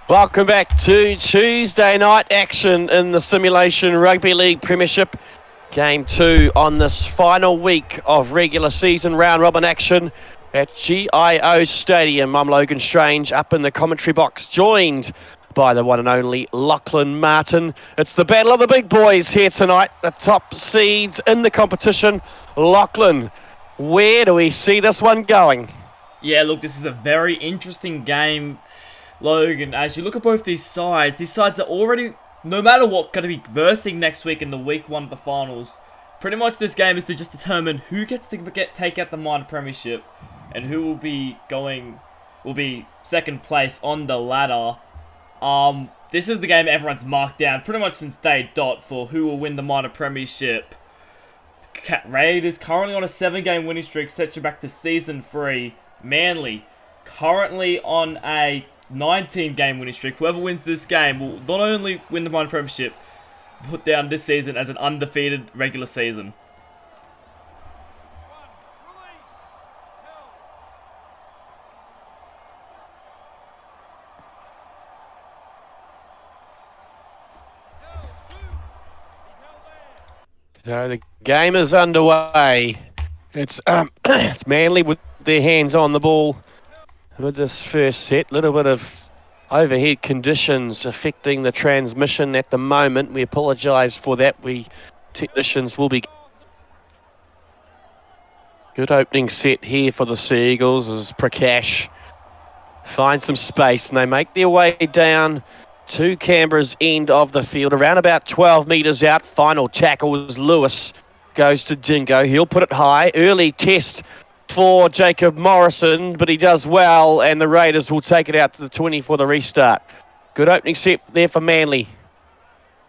Welcome back to Tuesday night action in the Simulation Rugby League Premiership. Game 2 on this final week of regular season round robin action at GIO Stadium. I'm Logan Strange up in the commentary box, joined by the one and only Lachlan Martin. It's the battle of the big boys here tonight, the top seeds in the competition. Lachlan, where do we see this one going? Yeah, look, this is a very interesting game, Logan. As you look at both these sides are already, no matter what, going to be versing next week in the week 1 of the finals. Pretty much this game is to just determine who gets to take out the minor premiership and who will be second place on the ladder. This is the game everyone's marked down pretty much since day dot for who will win the minor premiership. Raiders currently on a 7-game winning streak, set you back to season 3. Manly currently on a 19-game winning streak. Whoever wins this game will not only win the minor premiership, put down this season as an undefeated regular season. So the game is underway. It's Manly with their hands on the ball with this first set. Little bit of overhead conditions affecting the transmission at the moment. We apologise for that. Technicians will be... Good opening set here for the Sea Eagles as Prakash finds some space and they make their way down to Canberra's end of the field, around about 12 metres out. Final tackle is Lewis. Goes to Dingo. He'll put it high. Early test for Jacob Morrison, but he does well, and the Raiders will take it out to the 20 for the restart. Good opening set there for Manly.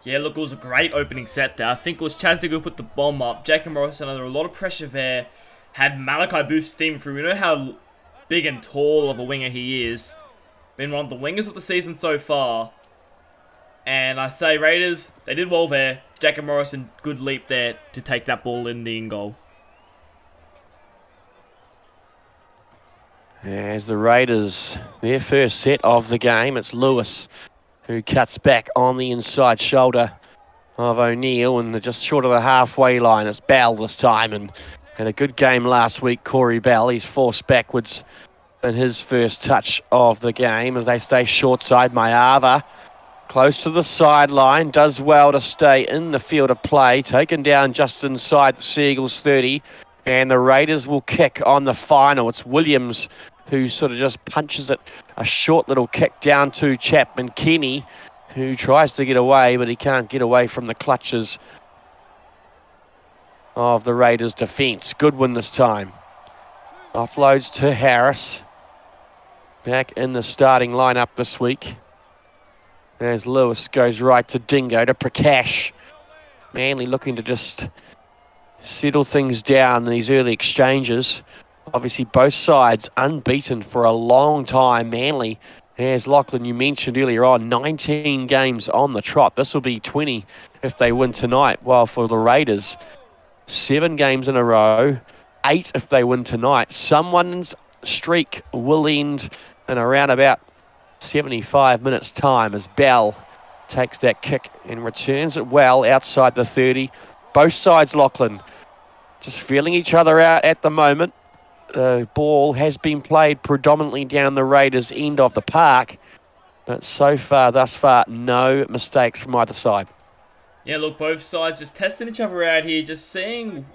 Yeah, look, it was a great opening set there. I think it was Chasdigo who put the bomb up. Jacob Morrison under a lot of pressure there. Had Malachi Booth steam through. We know how big and tall of a winger he is. Been one of the wingers of the season so far. And I say Raiders, they did well there. Jacob Morrison, good leap there to take that ball in the in goal. As the Raiders, their first set of the game, it's Lewis who cuts back on the inside shoulder of O'Neill and just short of the halfway line. It's Bell this time, and had a good game last week, Corey Bell. He's forced backwards in his first touch of the game as they stay short side. Mayava close to the sideline, does well to stay in the field of play, taken down just inside the Sea Eagles 30, and the Raiders will kick on the final. It's Williams who sort of just punches it, a short little kick down to Chapman Kenny, who tries to get away, but he can't get away from the clutches of the Raiders' defence. Goodwin this time. Offloads to Harris. Back in the starting lineup this week. As Lewis goes right to Dingo, to Prakash. Manly looking to just settle things down in these early exchanges. Obviously both sides unbeaten for a long time. Manly, as Lachlan, you mentioned earlier on, 19 games on the trot. This will be 20 if they win tonight. While for the Raiders, 7 games in a row, 8 if they win tonight. Someone's streak will end in around about 75 minutes time as Bell takes that kick and returns it well outside the 30. Both sides, Lachlan, just feeling each other out at the moment. The ball has been played predominantly down the Raiders' end of the park, but thus far, no mistakes from either side. Yeah, look, both sides just testing each other out here, just seeing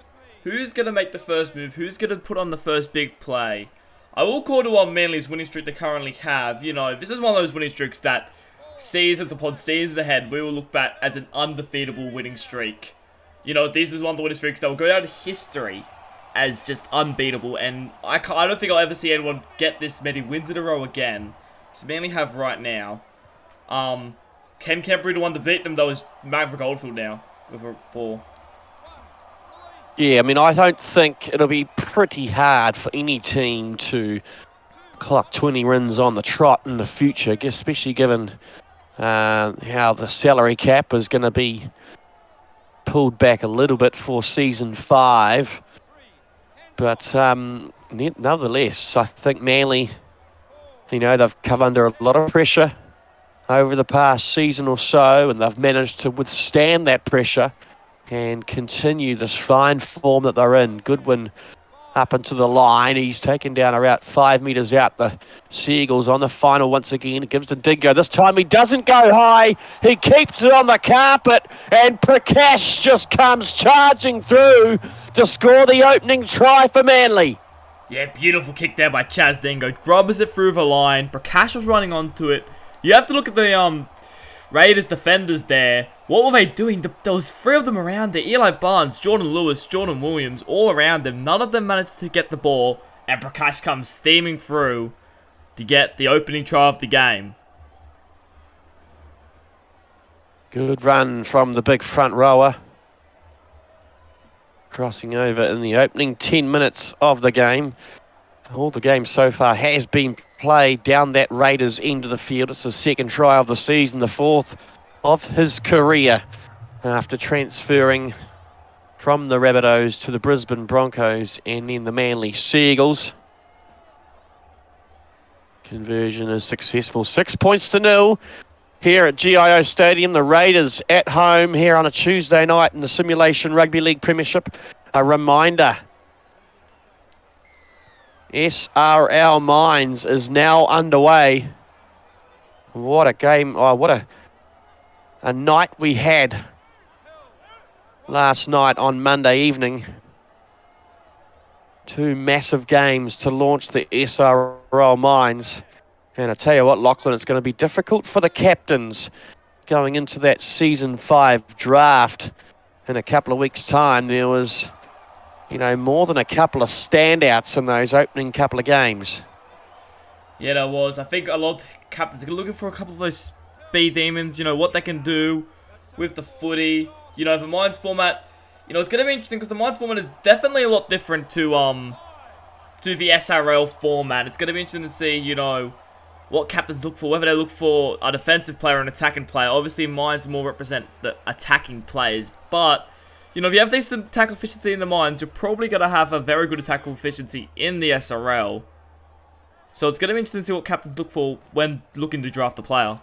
who's going to make the first move, who's going to put on the first big play. I will call to on Manly's winning streak they currently have. You know, this is one of those winning streaks that seasons upon seasons ahead, we will look back as an undefeatable winning streak. You know, this is one of the winning streaks that will go down to history as just unbeatable, and I don't think I'll ever see anyone get this many wins in a row again. So Manly have right now. Ken Kempery, the one to beat them, though, is Maverick Oldfield now with a ball. Yeah, I mean, I don't think it'll be pretty hard for any team to clock 20 wins on the trot in the future, especially given how the salary cap is going to be pulled back a little bit for season 5. But nonetheless, I think Manly, you know, they've come under a lot of pressure over the past season or so, and they've managed to withstand that pressure and continue this fine form that they're in. Goodwin up into the line. He's taken down around 5 metres out. The Seagulls on the final once again. It gives to Dingo. This time he doesn't go high. He keeps it on the carpet, and Prakash just comes charging through to score the opening try for Manly. Yeah, beautiful kick there by Chaz Dingo. Grubbers it through the line. Prakash was running onto it. You have to look at the Raiders defenders there. What were they doing? There was 3 of them around there. Eli Barnes, Jordan Lewis, Jordan Williams, all around them. None of them managed to get the ball, and Prakash comes steaming through to get the opening try of the game. Good run from the big front rower. Crossing over in the opening 10 minutes of the game. All the game so far has been played down that Raiders end of the field. It's his second try of the season, the 4th of his career after transferring from the Rabbitohs to the Brisbane Broncos and then the Manly Seagulls. Conversion is successful. 6 points to 0 here at GIO Stadium. The Raiders at home here on a Tuesday night in the Simulation Rugby League Premiership. A reminder, SRL Mines is now underway. What a game. Oh, what a night we had last night on Monday evening. 2 massive games to launch the SRL Mines. And I tell you what, Lachlan, it's going to be difficult for the captains going into that Season 5 draft in a couple of weeks' time. There was, more than a couple of standouts in those opening couple of games. Yeah, there was. I think a lot of captains are looking for a couple of those speed demons, what they can do with the footy. The Mines format, it's going to be interesting because the Mines format is definitely a lot different to the SRL format. It's going to be interesting to see, what captains look for, whether they look for a defensive player or an attacking player. Obviously, Mines more represent the attacking players, but if you have decent tackle efficiency in the Mines, you're probably going to have a very good tackle efficiency in the SRL. So it's going to be interesting to see what captains look for when looking to draft a player.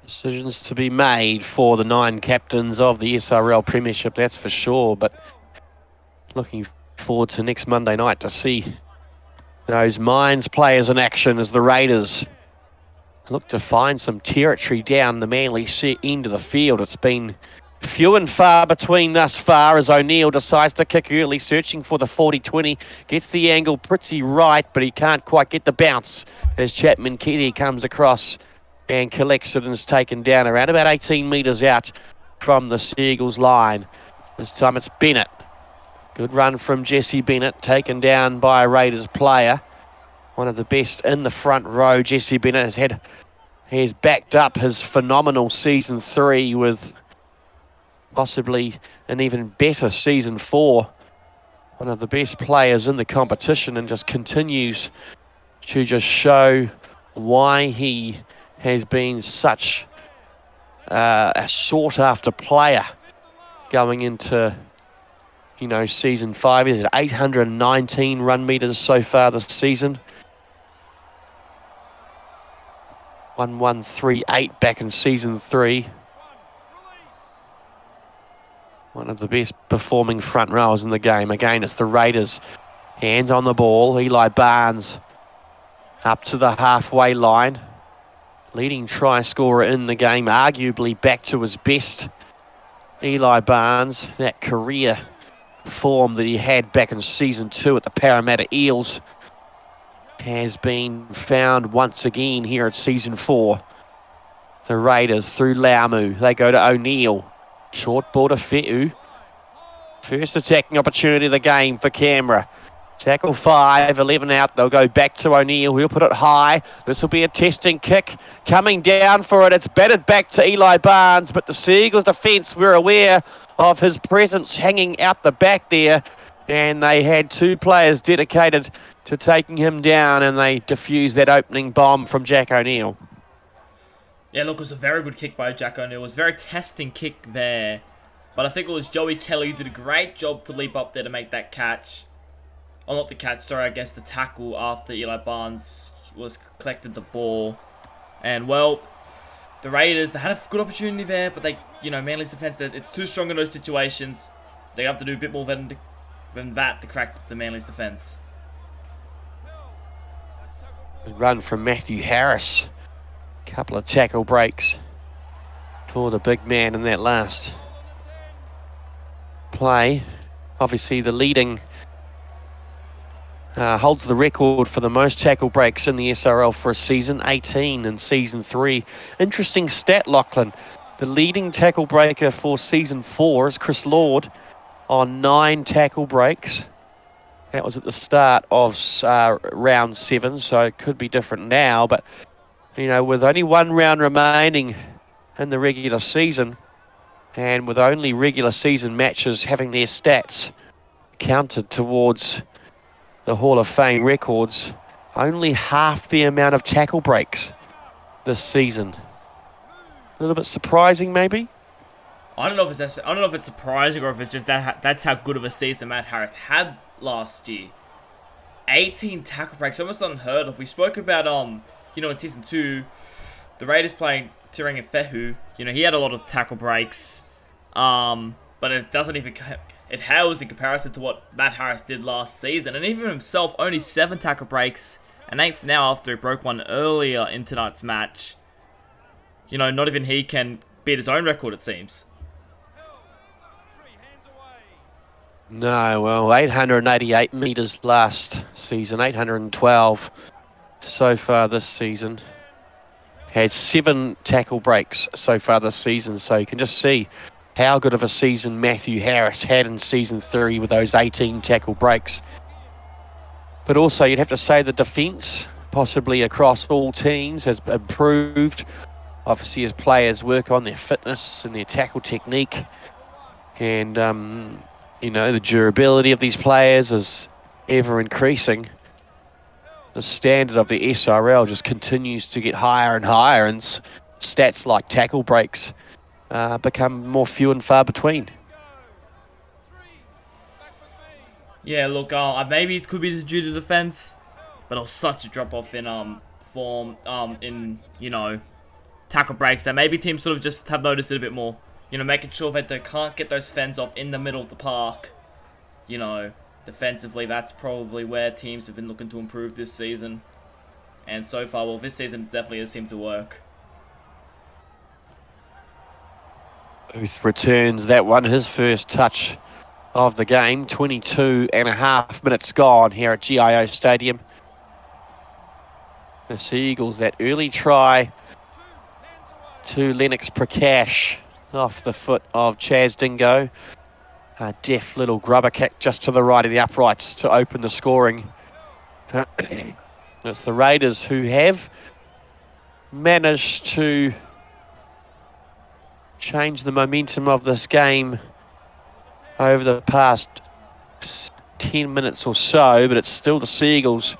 Decisions to be made for the 9 captains of the SRL Premiership, that's for sure, but looking forward to next Monday night to see those Mines players in action as the Raiders look to find some territory down the Manly end of the field. It's been few and far between thus far as O'Neill decides to kick early, searching for the 40-20. Gets the angle pretty right, but he can't quite get the bounce as Chapman Kitty comes across and collects it and is taken down around about 18 metres out from the Seagulls line. This time it's Bennett. Good run from Jesse Bennett, taken down by a Raiders player. One of the best in the front row. Jesse Bennett has backed up his phenomenal Season 3 with possibly an even better Season 4. One of the best players in the competition, and just continues to just show why he has been such a sought-after player going into Season 5. Is at 819 run meters so far this season. 1138 back in Season 3. One of the best performing front rowers in the game. Again, it's the Raiders. Hands on the ball. Eli Barnes up to the halfway line. Leading try scorer in the game, arguably back to his best. Eli Barnes, that career form that he had back in Season 2 at the Parramatta Eels, has been found once again here at Season 4. The Raiders through Laumu. They go to O'Neill. Short ball to Fe'u. First attacking opportunity of the game for Canberra. Tackle 5, 11 out. They'll go back to O'Neill. He'll put it high. This will be a testing kick. Coming down for it. It's batted back to Eli Barnes, but the Seagulls defence were aware of his presence hanging out the back there, and they had 2 players dedicated to taking him down, and they defused that opening bomb from Jack O'Neill. Yeah, look, it was a very good kick by Jack O'Neill. It was a very testing kick there. But I think it was Joey Kelly who did a great job to leap up there to make that catch. Oh, not the catch, sorry, I guess the tackle after Eli Barnes was collected the ball. And, well, the Raiders, they had a good opportunity there, but they, Manly's defense, it's too strong in those situations. They have to do a bit more than that to crack the Manly's defense. Run from Matthew Harris. Couple of tackle breaks for the big man in that last play. Obviously, the leading holds the record for the most tackle breaks in the SRL for a season, 18 in Season 3. Interesting stat, Lachlan. The leading tackle breaker for Season 4 is Chris Lord on 9 tackle breaks. That was at the start of round 7, so it could be different now. But, with only one round remaining in the regular season, and with only regular season matches having their stats counted towards the Hall of Fame records, only half the amount of tackle breaks this season. A little bit surprising, maybe? I don't know if it's surprising or if it's just that's how good of a season Matt Harris had last year. 18 tackle breaks, almost unheard of. We spoke about in Season 2, the Raiders playing Tiranga Fehu. He had a lot of tackle breaks. But it doesn't even... It hails in comparison to what Matt Harris did last season. And even himself, only 7 tackle breaks. And 8th now after he broke one earlier in tonight's match. Not even he can beat his own record, it seems. No, well, 888 metres last season, 812 so far this season. Had 7 tackle breaks so far this season, so you can just see how good of a season Matthew Harris had in Season 3 with those 18 tackle breaks. But also, you'd have to say the defence, possibly across all teams, has improved. Obviously, as players work on their fitness and their tackle technique. And, the durability of these players is ever increasing. The standard of the SRL just continues to get higher and higher, and stats like tackle breaks become more few and far between. Yeah, look, maybe it could be due to defense, but it was such a drop-off in form, in tackle breaks that maybe teams sort of just have noticed it a bit more. Making sure that they can't get those fends off in the middle of the park. Defensively, that's probably where teams have been looking to improve this season. And so far, well, this season definitely has seemed to work. Booth returns that one, his first touch of the game. 22 and a half minutes gone here at GIO Stadium. The Seagulls, that early try to Lennox Prakash off the foot of Chaz Dingo. A deft little grubber kick just to the right of the uprights to open the scoring. It's the Raiders who have managed to change the momentum of this game over the past 10 minutes or so, but it's still the Seagulls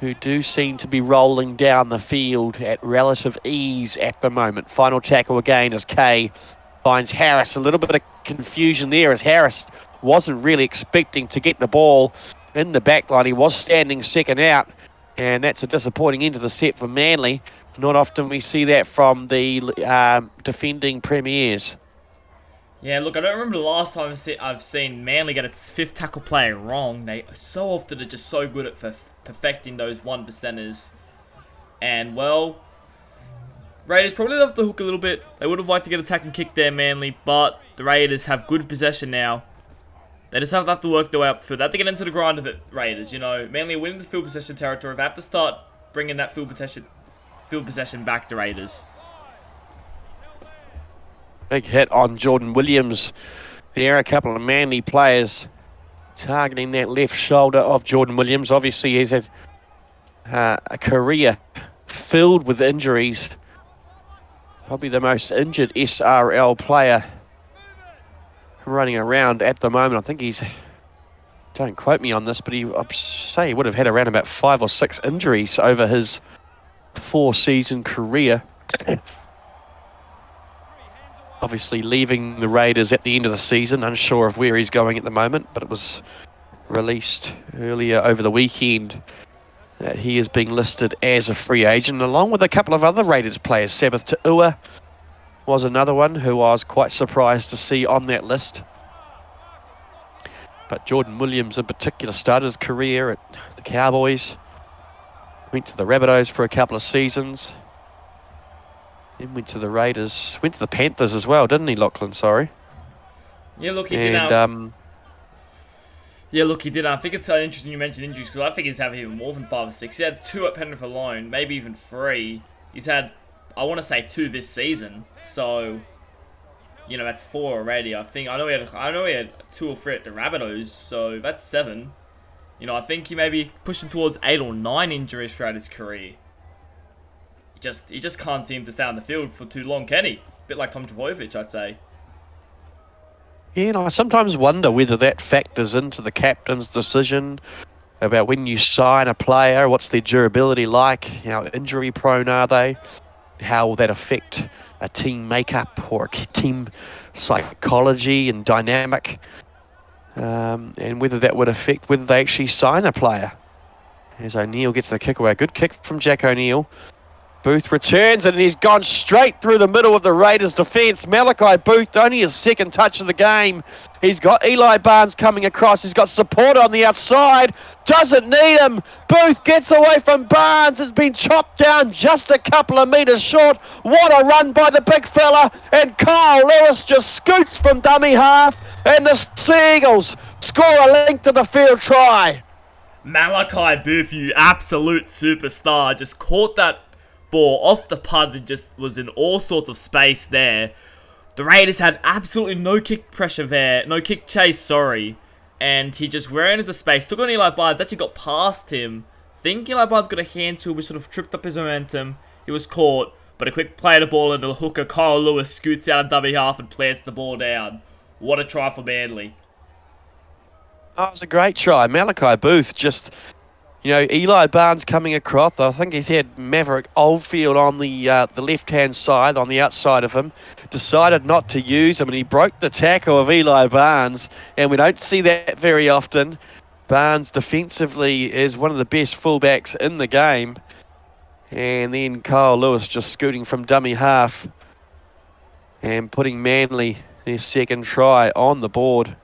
who do seem to be rolling down the field at relative ease at the moment. Final tackle again as Kay finds Harris. A little bit of confusion there as Harris wasn't really expecting to get the ball in the back line. He was standing second out, and that's a disappointing end of the set for Manly. Not often we see that from the defending premiers. Yeah, look, I don't remember the last time I've seen Manly get its 5th tackle play wrong. They so often are just so good at perfecting those 1%ers. And, well, Raiders probably left the hook a little bit. They would have liked to get a tack and kick there, Manly, but the Raiders have good possession now. They just have to work their way up the field. They have to get into the grind of it, Raiders. Manly are winning the field possession territory. They have to start bringing that field possession back to Raiders. Big hit on Jordan Williams. There are a couple of Manly players targeting that left shoulder of Jordan Williams. Obviously, he's had a career filled with injuries. Probably the most injured SRL player running around at the moment. I think he's, don't quote me on this, but I'd say he would have had around about 5 or 6 injuries over his 4-season career. Obviously leaving the Raiders at the end of the season, unsure of where he's going at the moment, but it was released earlier over the weekend that he is being listed as a free agent, along with a couple of other Raiders players. Sabbath Ta'ua was another one who I was quite surprised to see on that list. But Jordan Williams in particular started his career at the Cowboys, went to the Rabbitohs for a couple of seasons, then went to the Raiders, went to the Panthers as well, didn't he, Lachlan? Sorry. Yeah, look, he did. Yeah, look, he did. I think it's so interesting you mentioned injuries, because I think he's having even more than 5 or 6. He had 2 at Penrith alone, maybe even 3. He's had, I want to say, 2 this season. So, you know, that's 4 already. I know he had 2 or 3 at the Rabbitohs, so that's 7. You know, I think he may be pushing towards 8 or 9 injuries throughout his career. He just can't seem to stay on the field for too long, can he? A bit like Tom Trbojevic, I'd say. Yeah, and I sometimes wonder whether that factors into the captain's decision about when you sign a player, what's their durability like, how injury prone are they, how will that affect a team makeup or a team psychology and dynamic, and whether that would affect whether they actually sign a player. As O'Neill gets the kick away, good kick from Jack O'Neill. Booth returns and he's gone straight through the middle of the Raiders' defence. Malachi Booth, only his second touch of the game. He's got Eli Barnes coming across. He's got support on the outside. Doesn't need him. Booth gets away from Barnes. It's been chopped down just a couple of metres short. What a run by the big fella. And Kyle Lewis just scoots from dummy half. And the Seagulls score a length of the field try. Malachi Booth, you absolute superstar, just caught that ball off the pad and just was in all sorts of space there. The Raiders had absolutely no kick pressure there, no kick chase, sorry. And he just ran into space, took on Eli Barnes, actually got past him. Think Eli Barnes got a hand to him, which sort of tripped up his momentum. He was caught, but a quick play of the ball and the hooker, Kyle Lewis, scoots out of dummy half and plants the ball down. What a try for Manly. Oh, it was a great try. Malachi Booth just... You know, Eli Barnes coming across. I think he had Maverick Oldfield on the left-hand side, on the outside of him. Decided not to use him, and he broke the tackle of Eli Barnes. And we don't see that very often. Barnes defensively is one of the best fullbacks in the game. And then Kyle Lewis just scooting from dummy half and putting Manly their second try on the board.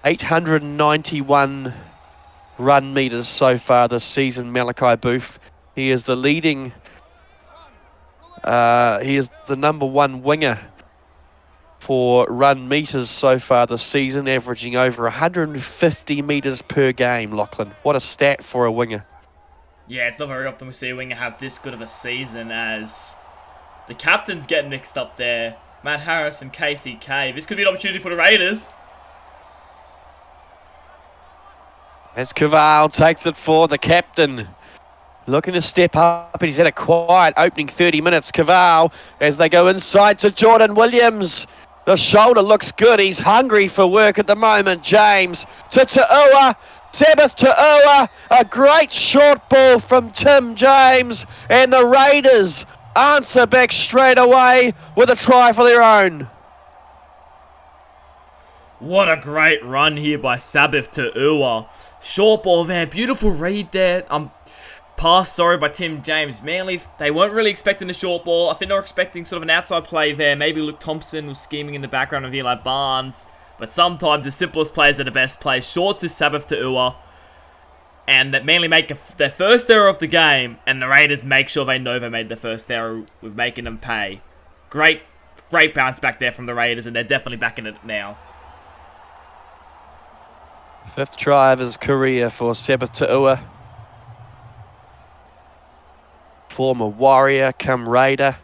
891 run metres so far this season, Malachi Booth. He is the leading, he is the #1 winger for run metres so far this season, averaging over 150 metres per game, Lachlan. What a stat for a winger. Yeah, it's not very often we see a winger have this good of a season, as the captains get mixed up there. Matt Harris and KCK. This could be an opportunity for the Raiders. As Cavale takes it for the captain. Looking to step up, and he's had a quiet opening 30 minutes. Cavale, as they go inside to Jordan Williams. The shoulder looks good. He's hungry for work at the moment. James to Ta'ua. Sabbath Ta'ua. A great short ball from Tim James. And the Raiders answer back straight away with a try for their own. What a great run here by Sabbath Ta'ua. Short ball there, beautiful read there. Pass, sorry, by Tim James. Manly, they weren't really expecting the short ball. I think they were expecting sort of an outside play there. Maybe Luke Thompson was scheming in the background of Eli Barnes. But sometimes the simplest plays are the best plays. Short to Sabbath Ta'ua. And that Manly make their first error of the game. And the Raiders make sure they know they made the first error with making them pay. Great bounce back there from the Raiders. And they're definitely back in it now. 5th try of his career for Sabbath Ta'ua. Former Warrior, come Raider.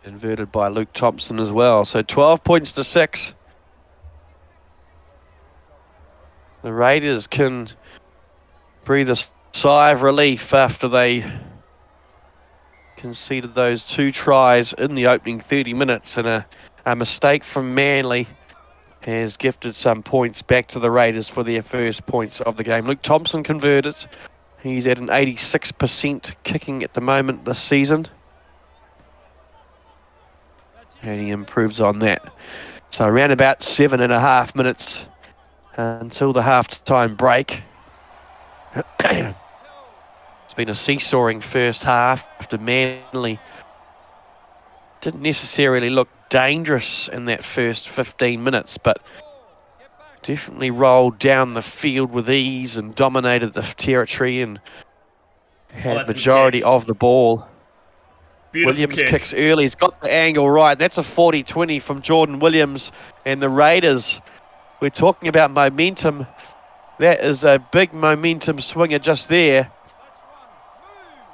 Inverted by Luke Thompson as well. So 12 points to 6. The Raiders can breathe a sigh of relief after they conceded those 2 tries in the opening 30 minutes, and a mistake from Manly has gifted some points back to the Raiders for their first points of the game. Luke Thompson converted. He's at an 86% kicking at the moment this season. And he improves on that. So around about 7.5 minutes until the half-time break. It's been a seesawing first half after Manly didn't necessarily look dangerous in that first 15 minutes, but definitely rolled down the field with ease and dominated the territory and had majority of the ball. Beautiful Williams kicks early. He's got the angle right. That's a 40-20 from Jordan Williams and the Raiders. We're talking about momentum. That is a big momentum swinger just there.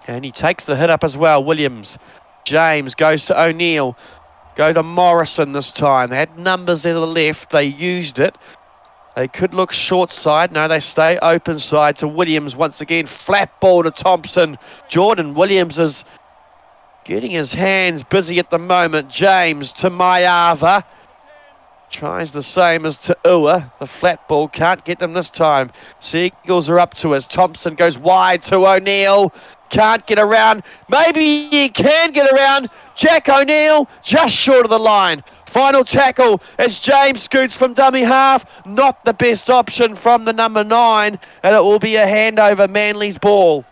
And he takes the hit up as well, Williams. James goes to O'Neill. Go to Morrison this time. They had numbers to the left. They used it. They could look short side. No, they stay open side to Williams. Once again, flat ball to Thompson. Jordan Williams is getting his hands busy at the moment. James to Maiava. Tries the same as to Ua. The flat ball can't get them this time. Seagulls are up to us. Thompson goes wide to O'Neill. Can't get around. Maybe he can get around. Jack O'Neill just short of the line. Final tackle as James scoots from dummy half. Not the best option from the number 9. And it will be a handover. Manly's ball.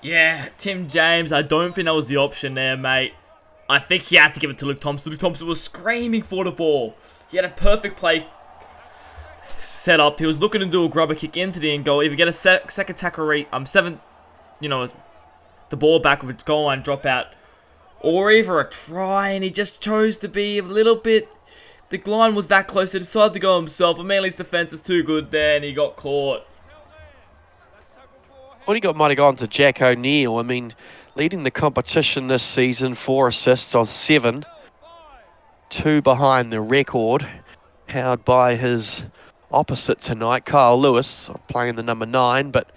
Yeah, Tim James, I don't think that was the option there, mate. I think he had to give it to Luke Thompson. Luke Thompson was screaming for the ball. He had a perfect play set up. He was looking to do a grubber kick into the end goal. If you get a second tackle rate, the ball back with its goal line dropout, or either a try, and he just chose to be a little bit. The line was that close, he decided to go himself, but Manly's defense is too good there, and he got caught. Well, might have gone to Jack O'Neill. I mean, leading the competition this season, 4 assists on 7. 2 behind the record, held by his opposite tonight, Kyle Lewis, playing the number 9, but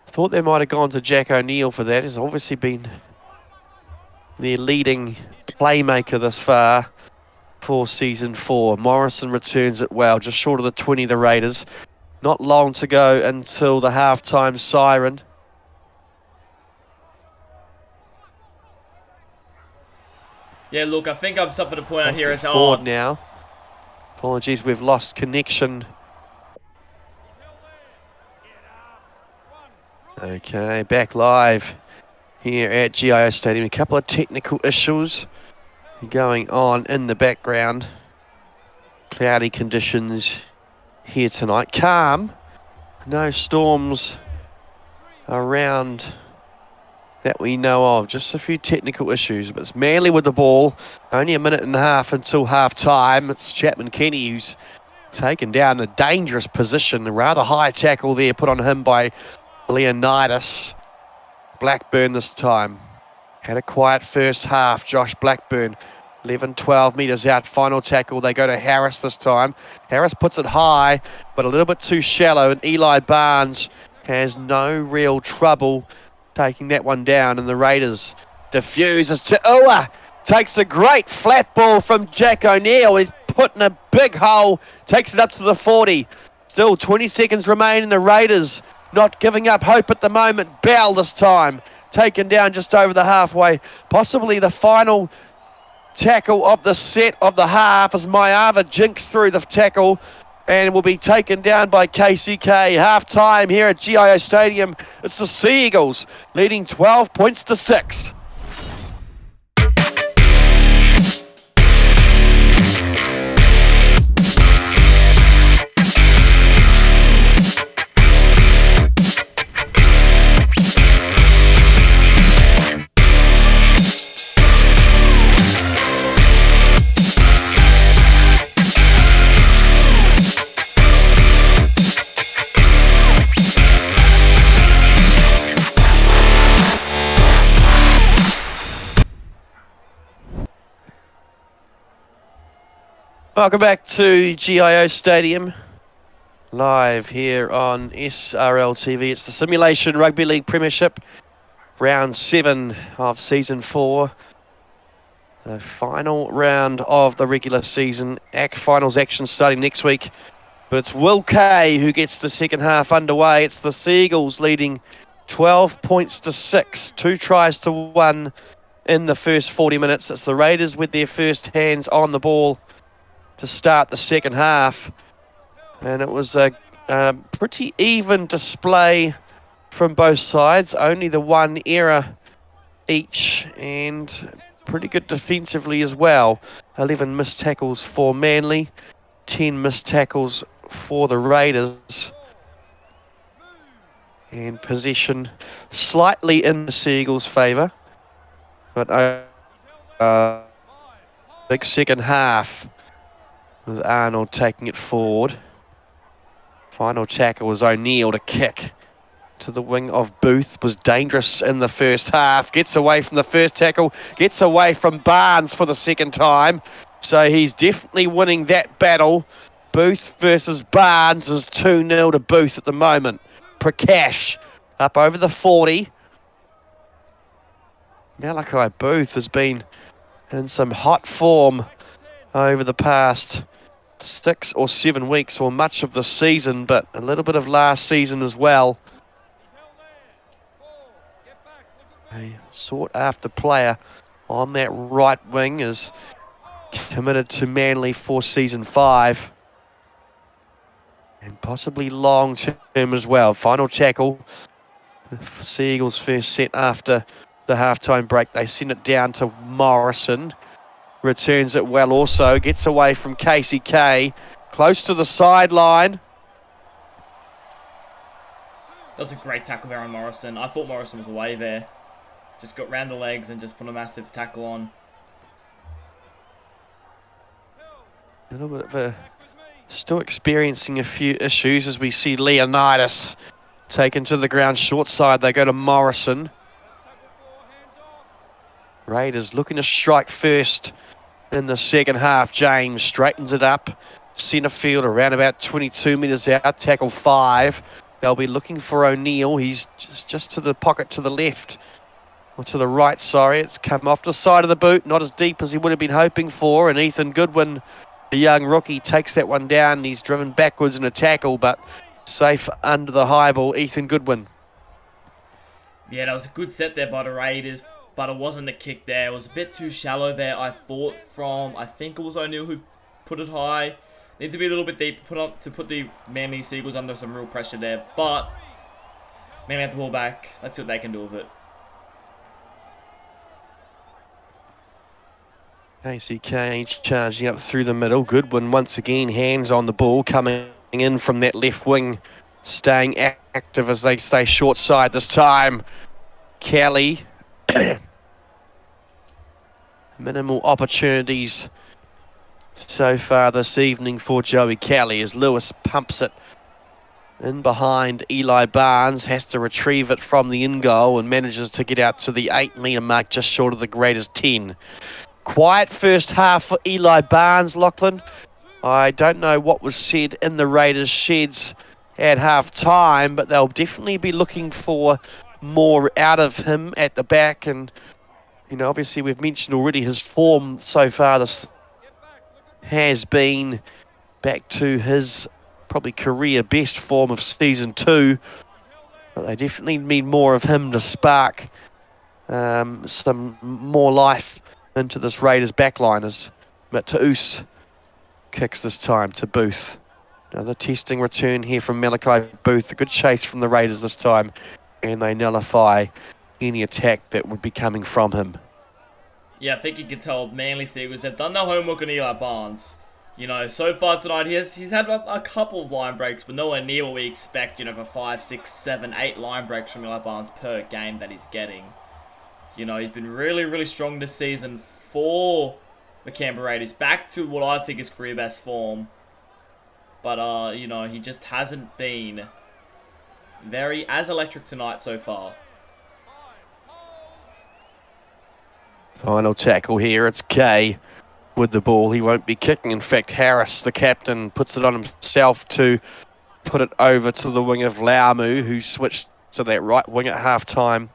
thought they might have gone to Jack O'Neill for that. He's obviously been their leading playmaker thus far for season 4. Morrison returns it well, just short of the 20, the Raiders. Not long to go until the halftime siren. Yeah, look, I think I'm something to point out here is forward now. Apologies, we've lost connection. Okay, back live here at GIO Stadium. A couple of technical issues going on in the background. Cloudy conditions here tonight. Calm. No storms around that we know of. Just a few technical issues. But it's Manly with the ball. Only a minute and a half until half time. It's Chapman Kenny who's taken down a dangerous position. A rather high tackle there put on him by Leonidas. Blackburn this time. Had a quiet first half. Josh Blackburn. 11, 12 metres out. Final tackle. They go to Harris this time. Harris puts it high, but a little bit too shallow. And Eli Barnes has no real trouble taking that one down. And the Raiders diffuses to Ua. Takes a great flat ball from Jack O'Neill. He's put in a big hole. Takes it up to the 40. Still 20 seconds remain in the Raiders. Not giving up hope at the moment. Bell this time. Taken down just over the halfway. Possibly the final tackle of the set of the half as Maiava jinks through the tackle and will be taken down by KCK. Half time here at GIO Stadium. It's the Seagulls leading 12 points to 6. Welcome back to GIO Stadium, live here on SRL TV. It's the Simulation Rugby League Premiership, round 7 of season 4. The final round of the regular season. Finals action starting next week. But it's Will Kay who gets the second half underway. It's the Seagulls leading 12 points to 6. 2 tries to 1 in the first 40 minutes. It's the Raiders with their first hands on the ball to start the second half. And it was a pretty even display from both sides. Only the one error each, and pretty good defensively as well. 11 missed tackles for Manly, 10 missed tackles for the Raiders. And possession slightly in the Seagulls' favour, but big second half with Arnold taking it forward. Final tackle was O'Neill to kick to the wing of Booth. Was dangerous in the first half. Gets away from the first tackle. Gets away from Barnes for the second time. So he's definitely winning that battle. Booth versus Barnes is 2-0 to Booth at the moment. Prakash up over the 40. Malachi Booth has been in some hot form over the past 6 or 7 weeks, or much of the season, but a little bit of last season as well. A sought-after player on that right wing, is committed to Manly for season 5. And possibly long-term as well. Final tackle. Seagulls first set after the halftime break. They send it down to Morrison. Returns it well also. Gets away from Casey Kay. Close to the sideline. That was a great tackle there on Morrison. I thought Morrison was away there. Just got round the legs and just put a massive tackle on. A little bit of a... Still experiencing a few issues as we see Leonidas taken to the ground short side. They go to Morrison. Raiders looking to strike first in the second half. James straightens it up. Centre field around about 22 metres out. Tackle 5. They'll be looking for O'Neill. He's just to the pocket to the left. Or to the right, sorry. It's come off the side of the boot. Not as deep as he would have been hoping for. And Ethan Goodwin, the young rookie, takes that one down. He's driven backwards in a tackle, but safe under the high ball. Ethan Goodwin. Yeah, that was a good set there by the Raiders, but it wasn't a kick there. It was a bit too shallow there, I thought, from, I think it was O'Neill who put it high. Need to be a little bit deep to put the Manly Seagulls under some real pressure there, but Manly have the ball back. Let's see what they can do with it. ACK charging up through the middle. Goodwin once again, hands on the ball, coming in from that left wing, staying active as they stay short side this time. Kelly. Minimal opportunities so far this evening for Joey Kelly as Lewis pumps it in behind Eli Barnes, has to retrieve it from the in goal and manages to get out to the 8-metre mark, just short of the greatest 10. Quiet first half for Eli Barnes, Lachlan. I don't know what was said in the Raiders' sheds at half-time, but they'll definitely be looking for more out of him at the back. And, you know, obviously we've mentioned already his form so far this has been back to his probably career best form of season 2. But they definitely need more of him to spark some more life into this Raiders backline as Mata'us kicks this time to Booth. Another testing return here from Malachi Booth. A good chase from the Raiders this time, and they nullify any attack that would be coming from him. Yeah, I think you can tell Manly Seagulls, they've done their homework on Eli Barnes. You know, so far tonight, he's had a couple of line breaks, but nowhere near what we expect, you know, for 5, 6, 7, 8 line breaks from Eli Barnes per game that he's getting. You know, he's been really, really strong this season for the Canberra Raiders. Back to what I think is career best form. But, you know, he just hasn't been very as electric tonight so far. Final tackle here. It's Kay with the ball. He won't be kicking. In fact, Harris, the captain, puts it on himself to put it over to the wing of Laumu, who switched to that right wing at half-time.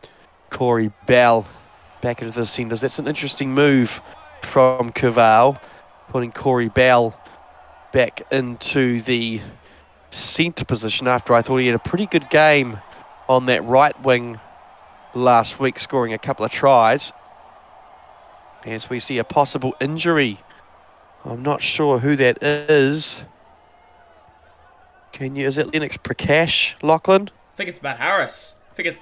Corey Bell back into the centres. That's an interesting move from Cavell, putting Corey Bell back into the centre position after I thought he had a pretty good game on that right wing last week, scoring a couple of tries. as we see a possible injury. I'm not sure who that is. Is it Lennox Prakash, Lachlan? I think it's Matt Harris. I think it's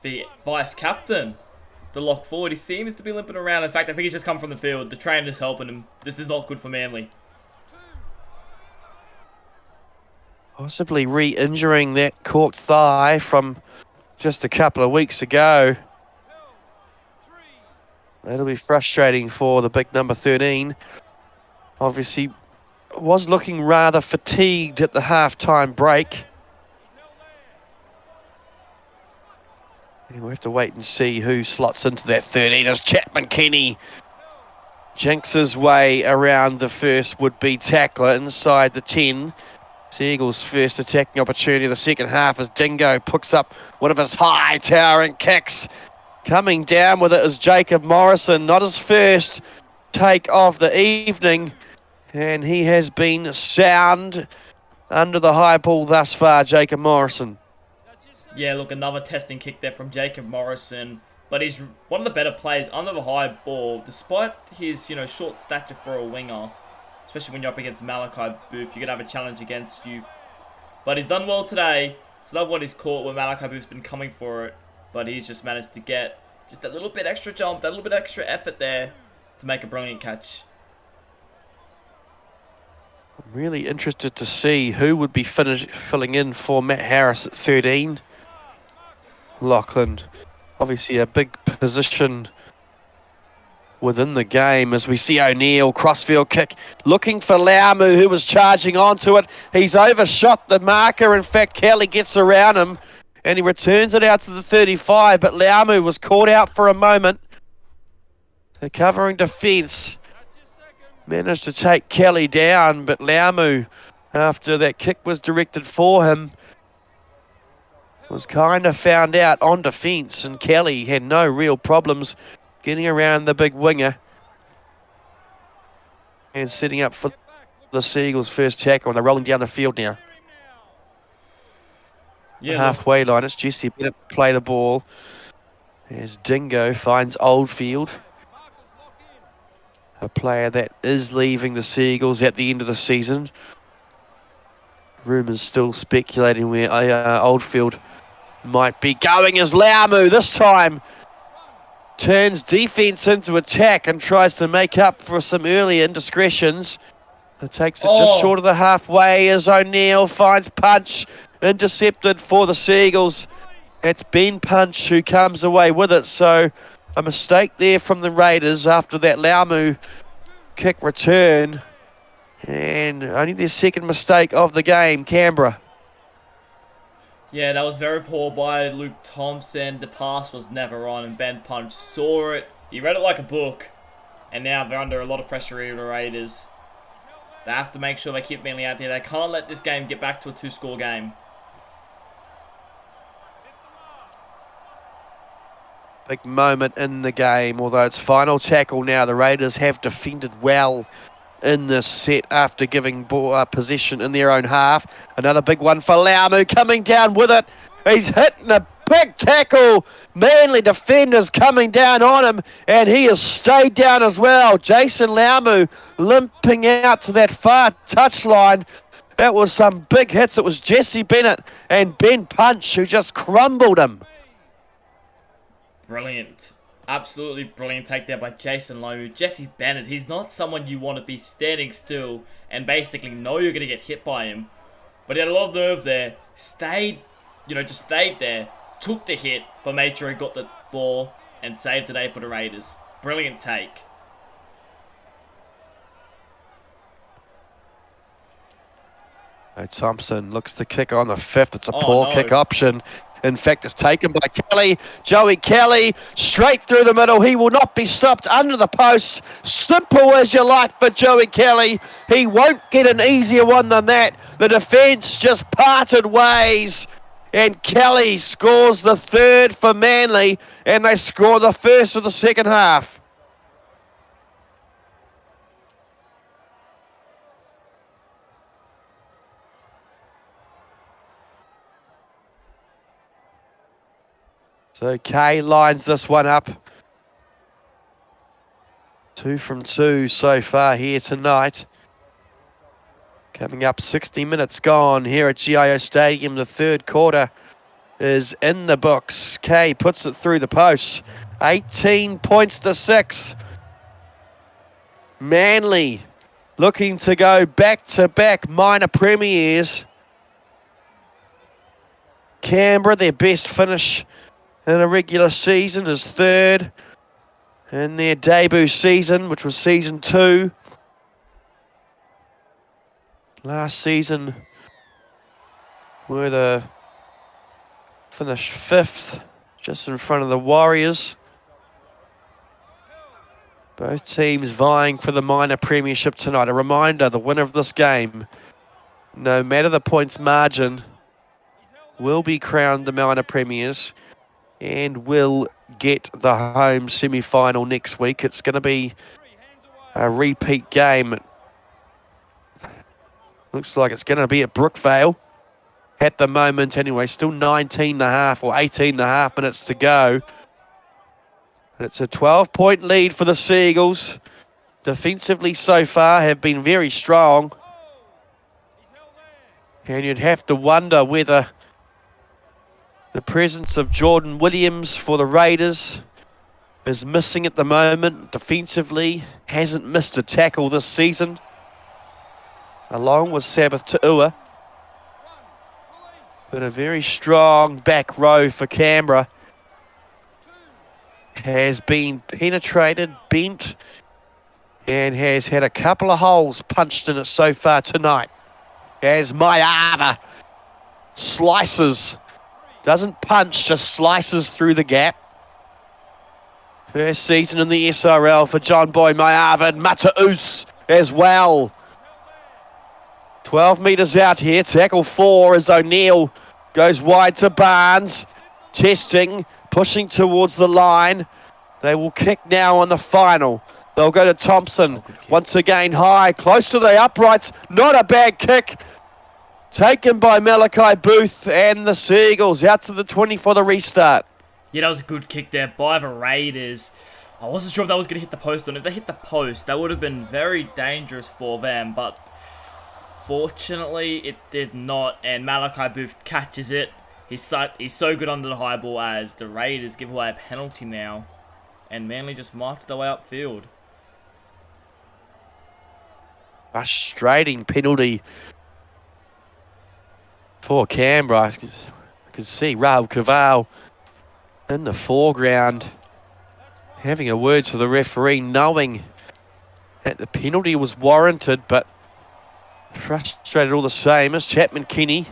the vice captain, the lock forward. He seems to be limping around. In fact, I think he's just come from the field. The trainer's helping him. This is not good for Manly. Possibly re-injuring that corked thigh from just a couple of weeks ago. That'll be frustrating for the big number 13. Obviously, was looking rather fatigued at the half-time break. And we'll have to wait and see who slots into that 13 as Chapman Kenny jinx his way around the first would-be tackler inside the 10. Seagulls' first attacking opportunity of the second half as Dingo picks up one of his high towering kicks. Coming down with it is Jacob Morrison, not his first take of the evening. And he has been sound under the high ball thus far, Jacob Morrison. Yeah, look, another testing kick there from Jacob Morrison. But he's one of the better players under the high ball, despite his, short stature for a winger. Especially when you're up against Malachi Booth, you're going to have a challenge against you. But he's done well today. It's another one he's caught when Malachi Booth's been coming for it. But he's just managed to get just that little bit extra jump, that little bit extra effort there to make a brilliant catch. I'm really interested to see who would be filling in for Matt Harris at 13. Lachlan, obviously a big position within the game as we see O'Neill, crossfield kick, looking for Laumu, who was charging onto it. He's overshot the marker. In fact, Kelly gets around him and he returns it out to the 35, but Laumu was caught out for a moment. The covering defence managed to take Kelly down, but Laumu, after that kick was directed for him, was kind of found out on defence, and Kelly had no real problems getting around the big winger and setting up for the Seagulls' first tackle. And they're rolling down the field now. Yeah, halfway line, it's Jesse Bennett play the ball as Dingo finds Oldfield, a player that is leaving the Seagulls at the end of the season. Rumours still speculating where Oldfield might be going as Laumu this time turns defence into attack and tries to make up for some early indiscretions. It takes it just short of the halfway as O'Neill finds Punch, intercepted for the Seagulls. It's Ben Punch who comes away with it, so a mistake there from the Raiders after that Laumu kick return. And only their second mistake of the game, Canberra. Yeah, that was very poor by Luke Thompson. The pass was never on, and Ben Punch saw it. He read it like a book, and now they're under a lot of pressure here, the Raiders. They have to make sure they keep Manly out there. They can't let this game get back to a 2-score game. Big moment in the game, although it's final tackle now. The Raiders have defended well in this set after giving possession in their own half. Another big one for Laumu coming down with it. He's hitting a big tackle. Manly defenders coming down on him, and he has stayed down as well. Jason Laumu limping out to that far touchline. That was some big hits. It was Jesse Bennett and Ben Punch who just crumbled him. Brilliant. Absolutely brilliant take there by Jason Laumu. Jesse Bennett, he's not someone you want to be standing still and basically know you're going to get hit by him. But he had a lot of nerve there. Stayed there. Took the hit, but made sure he got the ball and saved the day for the Raiders. Brilliant take. Thompson looks to kick on the fifth. It's a poor kick option. In fact, it's taken by Kelly. Joey Kelly, straight through the middle. He will not be stopped under the post. Simple as you like for Joey Kelly. He won't get an easier one than that. The defence just parted ways. And Kelly scores the third for Manly. And they score the first of the second half. So Kay lines this one up. 2 from 2 so far here tonight. Coming up, 60 minutes gone here at GIO Stadium. The third quarter is in the books. Kay puts it through the posts. 18 points to 6. Manly looking to go back-to-back minor premiers. Canberra, their best finish in a regular season, is third in their debut season, which was season 2. Last season, were the finished 5th, just in front of the Warriors. Both teams vying for the minor premiership tonight. A reminder, the winner of this game, no matter the points margin, will be crowned the minor premiers and will get the home semi-final next week. It's going to be a repeat game. Looks like it's going to be at Brookvale at the moment anyway. Still 19.5 or 18.5 minutes to go. It's a 12-point lead for the Seagulls. Defensively so far have been very strong. And you'd have to wonder whether the presence of Jordan Williams for the Raiders is missing at the moment. Defensively, hasn't missed a tackle this season, along with Sabbath Ta'ua. But a very strong back row for Canberra has been penetrated, bent, and has had a couple of holes punched in it so far tonight. As Maiava slices, doesn't punch, just slices through the gap. First season in the SRL for John Boy Maiava, and Mata'us as well. 12 metres out here, tackle 4 as O'Neill goes wide to Barnes. Testing, pushing towards the line. They will kick now on the final. They'll go to Thompson. Once again high, close to the uprights. Not a bad kick. Taken by Malachi Booth and the Seagulls out to the 20 for the restart. Yeah, that was a good kick there by the Raiders. I wasn't sure if that was going to hit the post or not. If they hit the post, that would have been very dangerous for them, but fortunately, it did not, and Malachi Booth catches it. He's so good under the high ball as the Raiders give away a penalty now, and Manly just marched their way upfield. Frustrating penalty for Canberra. I can see Raul Caval in the foreground having a word to the referee, knowing that the penalty was warranted, but frustrated all the same as Chapman Kenny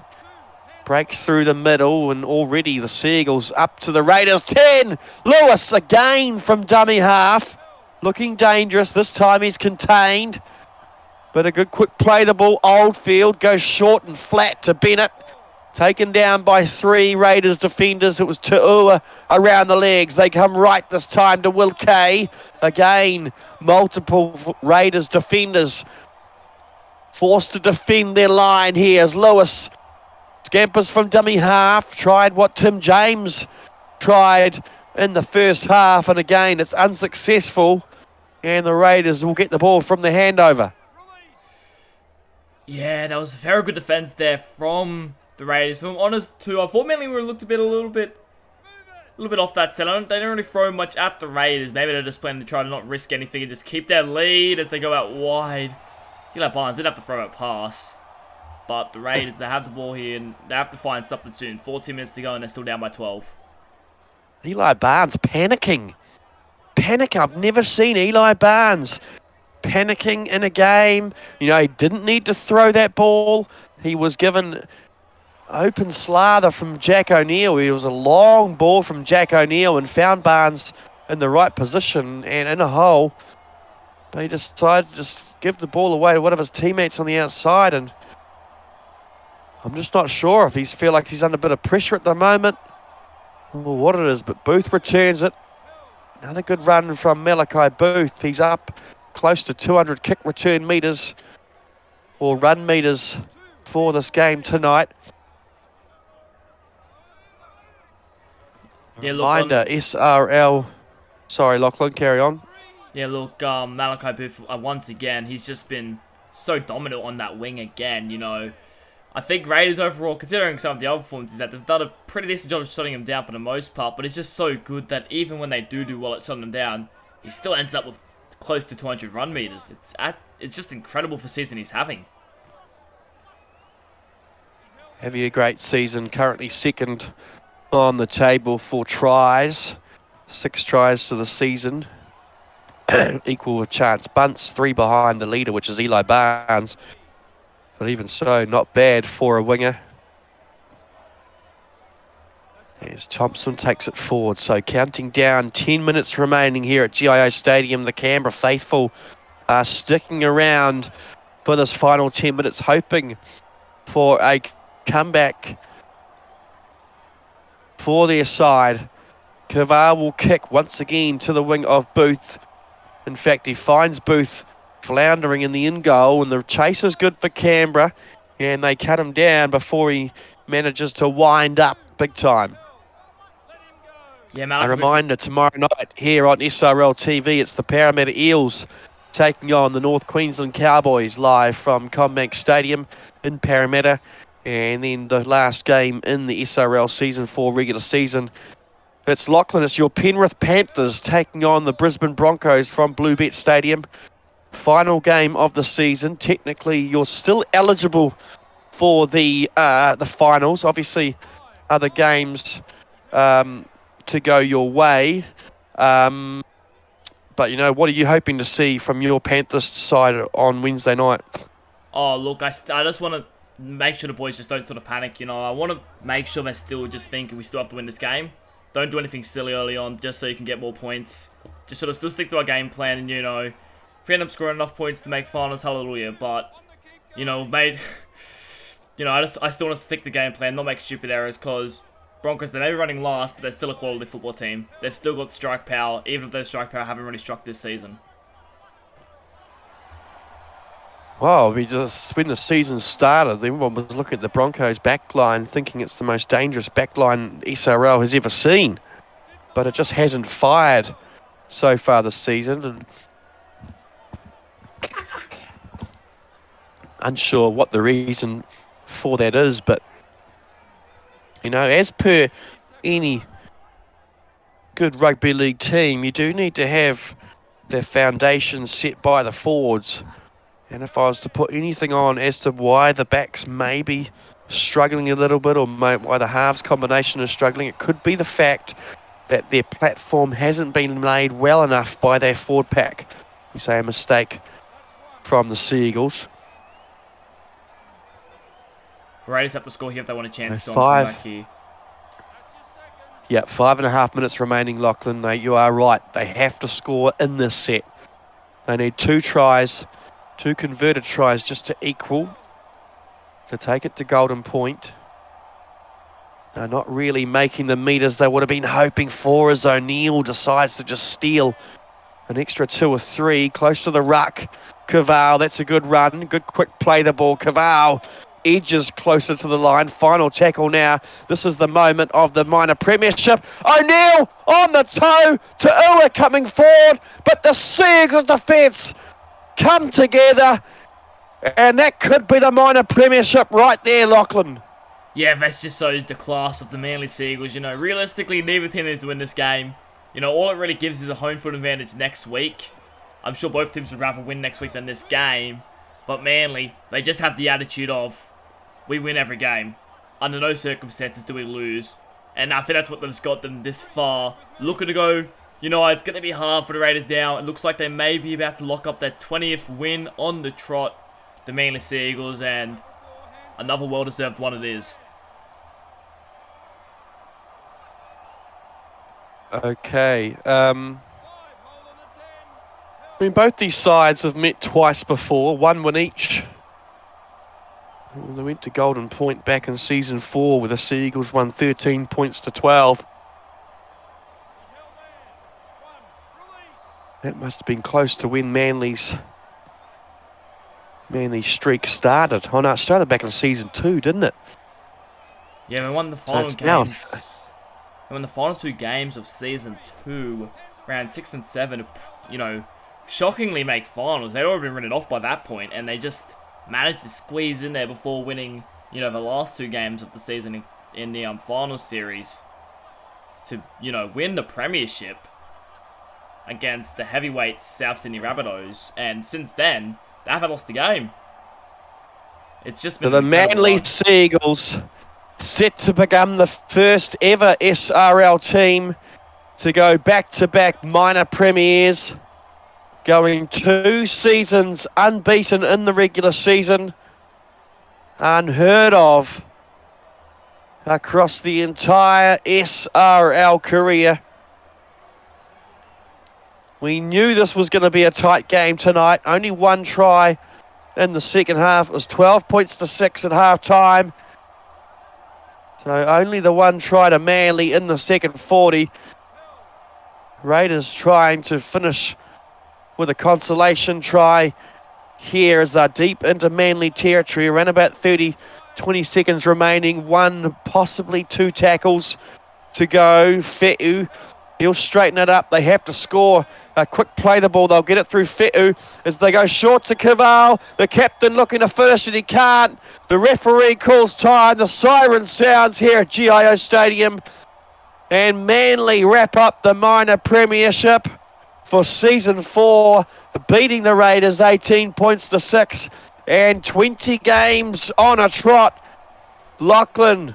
breaks through the middle, and already the Seagulls up to the Raiders 10. Lewis again from dummy half, looking dangerous. This time he's contained, but a good quick play. The ball, Oldfield goes short and flat to Bennett. Taken down by 3 Raiders defenders. It was Ta'ua around the legs. They come right this time to Will Kay. Again, multiple Raiders defenders forced to defend their line here as Lewis scampers from dummy half. Tried what Tim James tried in the first half, and again it's unsuccessful, and the Raiders will get the ball from the handover. Yeah, that was a very good defense there from the Raiders. If I'm honest too, I thought Manly would have looked a little bit off that set. They don't really throw much at the Raiders. Maybe they're just planning to try to not risk anything and just keep their lead as they go out wide. Eli Barnes did have to throw a pass, but the Raiders, they have the ball here and they have to find something soon. 14 minutes to go and they're still down by 12. Eli Barnes panicking. I've never seen Eli Barnes panicking in a game. You know, he didn't need to throw that ball. He was given open slather from Jack O'Neill. It was a long ball from Jack O'Neill and found Barnes in the right position and in a hole. But he decided to just give the ball away to one of his teammates on the outside, and I'm just not sure if he feels like he's under a bit of pressure at the moment or what it is, but Booth returns it. Another good run from Malachi Booth. He's up close to 200 kick return metres or run metres for this game tonight. Yeah, Reminder, SRL. Sorry, Lachlan, carry on. Yeah, look, Malachi Booth, once again, he's just been so dominant on that wing again, you know. I think Raiders overall, considering some of the other performances, that they've done a pretty decent job of shutting him down for the most part, but it's just so good that even when they do well at shutting him down, he still ends up with close to 200 run meters. It's just incredible for season he's having. Having a great season, currently second on the table for tries. 6 tries to the season. Equal with Chance Bunce, 3 behind the leader, which is Eli Barnes. But even so, not bad for a winger. As Thompson takes it forward, so counting down, 10 minutes remaining here at GIO Stadium. The Canberra faithful are sticking around for this final 10 minutes, hoping for a comeback for their side. Kavar will kick once again to the wing of Booth. In fact, he finds Booth floundering in the in goal, and the chase is good for Canberra, and they cut him down before he manages to wind up big time. Yeah, a reminder, tomorrow night here on SRL TV, it's the Parramatta Eels taking on the North Queensland Cowboys live from CommBank Stadium in Parramatta. And then the last game in the SRL Season 4 regular season, it's Lachlan, it's your Penrith Panthers taking on the Brisbane Broncos from Bluebet Stadium. Final game of the season. Technically, you're still eligible for the finals. Obviously, other games to go your way. But, you know, what are you hoping to see from your Panthers side on Wednesday night? Oh, look, I just want to make sure the boys just don't sort of panic, you know. I want to make sure they're still just thinking we still have to win this game. Don't do anything silly early on just so you can get more points. Just sort of still stick to our game plan and, you know, if we end up scoring enough points to make finals, hallelujah. But, you know, mate, you know, I still want to stick to the game plan, not make stupid errors, because Broncos, they may be running last, but they're still a quality football team. They've still got strike power, even if their strike power haven't really struck this season. Well, when the season started, everyone was looking at the Broncos backline thinking it's the most dangerous backline SRL has ever seen. But it just hasn't fired so far this season. And unsure what the reason for that is, but, you know, as per any good rugby league team, you do need to have their foundation set by the forwards. And if I was to put anything on as to why the backs may be struggling a little bit, or why the halves combination is struggling, it could be the fact that their platform hasn't been made well enough by their forward pack. You say a mistake from the Sea Eagles. Raiders have to score here if they want a chance to come back here. Yeah, 5.5 minutes remaining, Lachlan. No, you are right. They have to score in this set. They need 2 tries, 2 converted tries just to equal, to take it to Golden Point. They're not really making the meters they would have been hoping for, as O'Neill decides to just steal an extra 2 or 3 close to the ruck. Kaval, that's a good run. Good quick play the ball. Kaval edges closer to the line. Final tackle now. This is the moment of the minor premiership. O'Neill on the toe to Ua coming forward, but the Sea Eagles defence come together, and that could be the minor premiership right there, Lachlan. Yeah, that just shows the class of the Manly Sea Eagles. You know, realistically, neither team needs to win this game. You know, all it really gives is a home field advantage next week. I'm sure both teams would rather win next week than this game. But Manly, they just have the attitude of, we win every game. Under no circumstances do we lose. And I think that's what has got them this far. Looking to go, you know, it's going to be hard for the Raiders now. It looks like they may be about to lock up their 20th win on the trot. The Manly Sea Eagles, and another well-deserved one it is. Okay. I mean, both these sides have met twice before, 1 win each. They went to Golden Point back in Season 4, where the Sea Eagles won 13 points to 12. That must have been close to when Manly's streak started. Oh no, it started back in Season 2, didn't it? Yeah, we won the final games. We won the final 2 games of Season 2, round 6 and 7. You know, shockingly make finals. They'd already been written off by that point, and they just managed to squeeze in there before winning, the last 2 games of the season in the finals series to, win the premiership against the heavyweights South Sydney Rabbitohs. And since then, they haven't lost a game. It's just been the Manly Seagulls set to become the first ever SRL team to go back-to-back minor premiers, going 2 seasons unbeaten in the regular season. Unheard of across the entire SRL career. We knew this was going to be a tight game tonight. Only 1 try in the second half. It was 12 points to 6 at half-time. So only the 1 try to Manly in the second 40. Raiders trying to finish with a consolation try here as they're deep into Manly territory. Around about 20 seconds remaining. 1, possibly 2 tackles to go. Fe'u, he'll straighten it up. They have to score. A quick play the ball. They'll get it through Fe'u as they go short to Kaval. The captain looking to finish it. He can't. The referee calls time. The siren sounds here at GIO Stadium. And Manly wrap up the minor premiership for season 4, beating the Raiders 18 points to 6 and 20 games on a trot. Lachlan,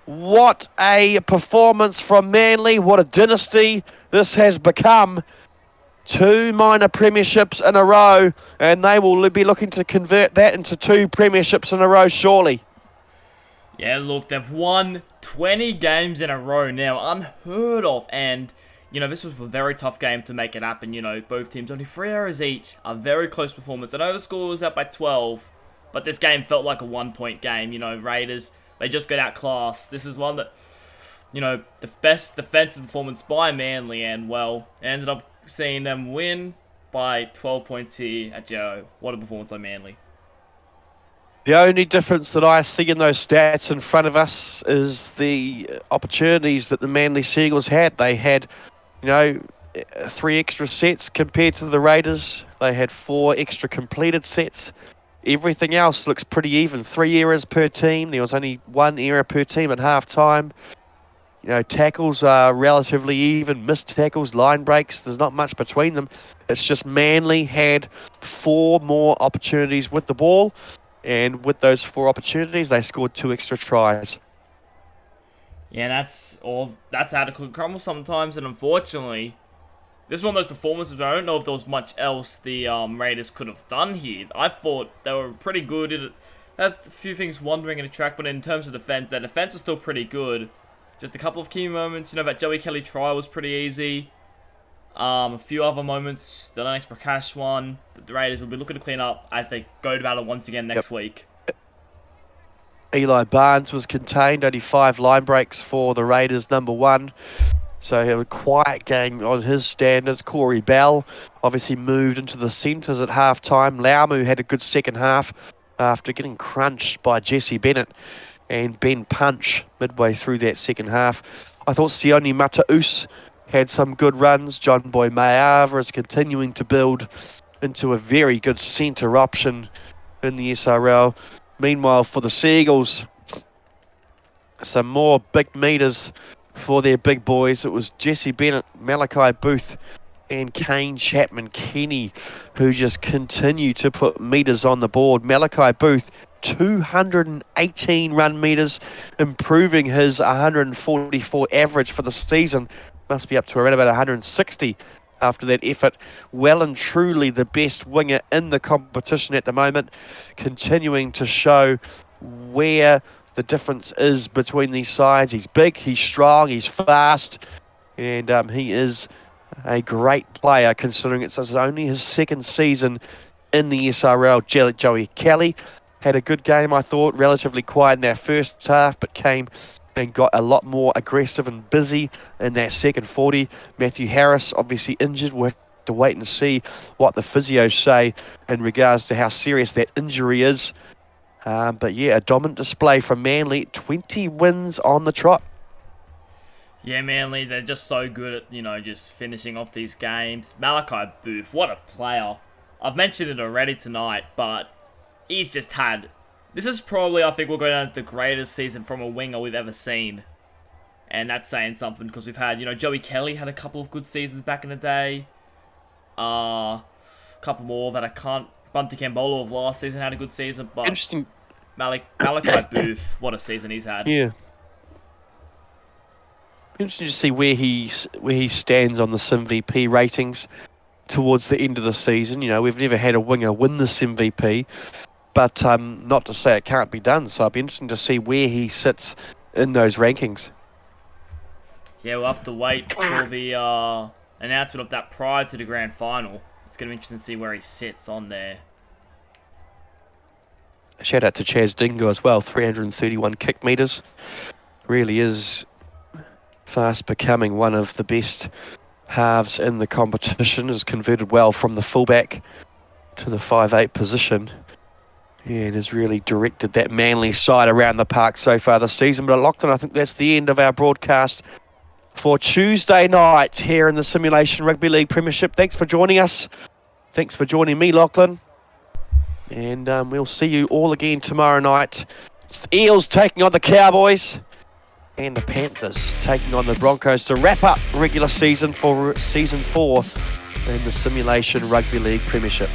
what a performance from Manly. What a dynasty this has become. 2 minor premierships in a row, and they will be looking to convert that into 2 premierships in a row, surely. Yeah, look, they've won 20 games in a row now. Unheard of. And, this was a very tough game to make it happen. Both teams only 3 errors each. A very close performance. I know the score was out by 12, but this game felt like a 1-point game. Raiders, they just got outclassed. This is one that, the best defensive performance by Manly, and, well, ended up seeing them win by 12 points here at Joe. What a performance by Manly. The only difference that I see in those stats in front of us is the opportunities that the Manly Seagulls had. They had, 3 extra sets compared to the Raiders. They had 4 extra completed sets. Everything else looks pretty even. 3 errors per team. There was only 1 error per team at half-time. Tackles are relatively even. Missed tackles, line breaks, there's not much between them. It's just Manly had 4 more opportunities with the ball. And with those 4 opportunities, they scored 2 extra tries. Yeah, that's how it could crumble sometimes. And unfortunately, this is one of those performances where I don't know if there was much else the Raiders could have done here. I thought they were pretty good. That's a few things wandering in the track, but in terms of defense, their defense was still pretty good. Just a couple of key moments. That Joey Kelly try was pretty easy. A few other moments. The Lennox Prakash one that the Raiders will be looking to clean up as they go to battle once again next week. Eli Barnes was contained. Only 5 line breaks for the Raiders, number 1. So he had a quiet game on his standards. Corey Bell obviously moved into the centres at half-time. Laumu had a good second half after getting crunched by Jesse Bennett and Ben Punch midway through that second half. I thought Sione Mata'us had some good runs. John Boy Mayava is continuing to build into a very good centre option in the SRL. Meanwhile, for the Seagulls, some more big meters for their big boys. It was Jesse Bennett, Malachi Booth, and Kane Chapman-Kenny who just continue to put meters on the board. Malachi Booth, 218 run meters, improving his 144 average for the season. Must be up to around about 160 after that effort. Well and truly the best winger in the competition at the moment, continuing to show where the difference is between these sides. He's big, he's strong, he's fast, and he is a great player considering it's only his 2nd season in the SRL. Joey Kelly had a good game, I thought, relatively quiet in that first half, but came and got a lot more aggressive and busy in that second 40. Matthew Harris, obviously injured. We'll have to wait and see what the physios say in regards to how serious that injury is. But yeah, a dominant display from Manly. 20 wins on the trot. Yeah, Manly, they're just so good at, just finishing off these games. Malachi Booth, what a player. I've mentioned it already tonight, but he's just had... This is probably, I think, will go down as the greatest season from a winger we've ever seen. And that's saying something, because we've had, Joey Kelly had a couple of good seasons back in the day. A couple more that I can't... Bunty Campbell of last season had a good season, but... Interesting. Malachi Booth, what a season he's had. Yeah. Interesting to see where he stands on the SimVP ratings towards the end of the season. We've never had a winger win the SimVP, but not to say it can't be done. So it'll be interesting to see where he sits in those rankings. Yeah, we'll have to wait for the announcement of that prior to the grand final. It's going to be interesting to see where he sits on there. Shout out to Chaz Dingo as well, 331 kick metres. Really is fast becoming one of the best halves in the competition. Has converted well from the fullback to the 5'8" position. And has really directed that Manly side around the park so far this season. But Lachlan, I think that's the end of our broadcast for Tuesday night here in the Simulation Rugby League Premiership. Thanks for joining us. Thanks for joining me, Lachlan. And we'll see you all again tomorrow night. It's the Eels taking on the Cowboys and the Panthers taking on the Broncos to wrap up regular season for Season 4 in the Simulation Rugby League Premiership.